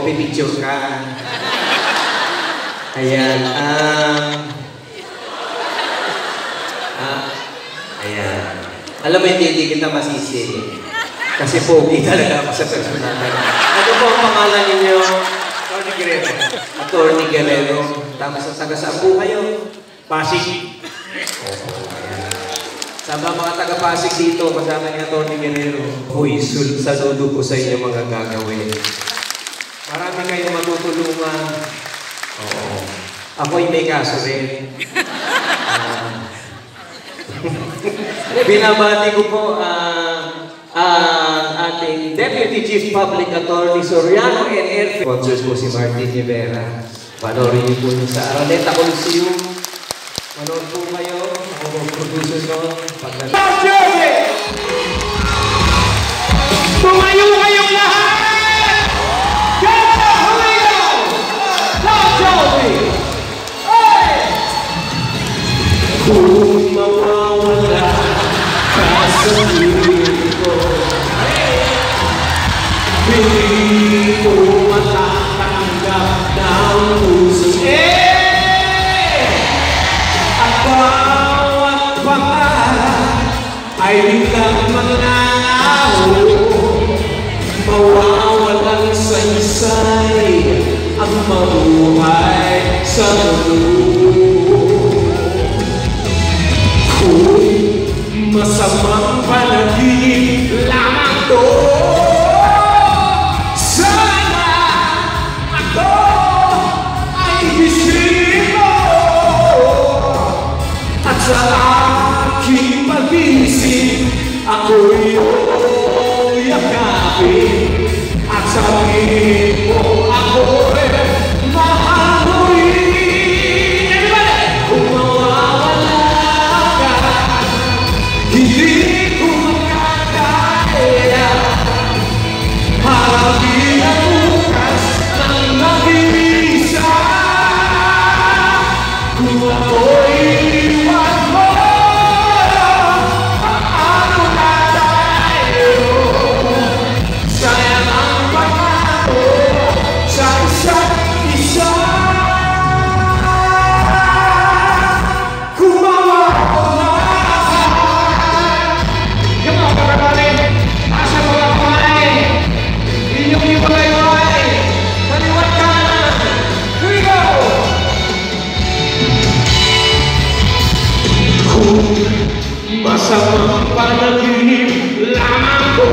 Pipicture ka. Ayan. Ayan. Alam mo, hindi kita masisi. Kasi pogi talaga ako sa personal. Ano po ang pangalan ninyo? Attorney Guerrero. Attorney Guerrero. Tapos sa taga-saan po kayo? Pasig. Sama mga taga-Pasig dito, kasama ni Attorney Guerrero. Uy, saludo po sa inyo mga gagawin. Marami kayong matutulungan. Oo. Ako'y may kaso rin. Binabati ko po ang ating Deputy Chief Public Attorney Soriano N.R. Sponsors po si Martin Rivera. Panorin niyo po sa Araneta Coliseum. Manood po kayo. Ako po producer ko. Tumayo kayong lahat! Go! Humiyo! Top Joey! Hey! Kung mawawala ka sa piling ko, hindi ko matatanggap ng puso. At bawat pangarap ay biglang mananaw. Mawawalang saysay ang mabuhay sa mundo. Kung masamang panaginip lamang to, sana ako ay gising mo. At sa aking pag-isip, ako'y yakapin at sabihin mo ako'y mahal mo rin. Kung mawawala ka, hindi ko makakaya harapin ang bukas ng nag-iisa. Kung ako'y iwan mo, paano na tayo? Sayang ang pangako sa isa't isa. Kung mawawala ka, come on everybody, asa mga kamay, inyong iwalay-walay, kaliwat kanan, here we go! Kung masamang panaginip lamang ko,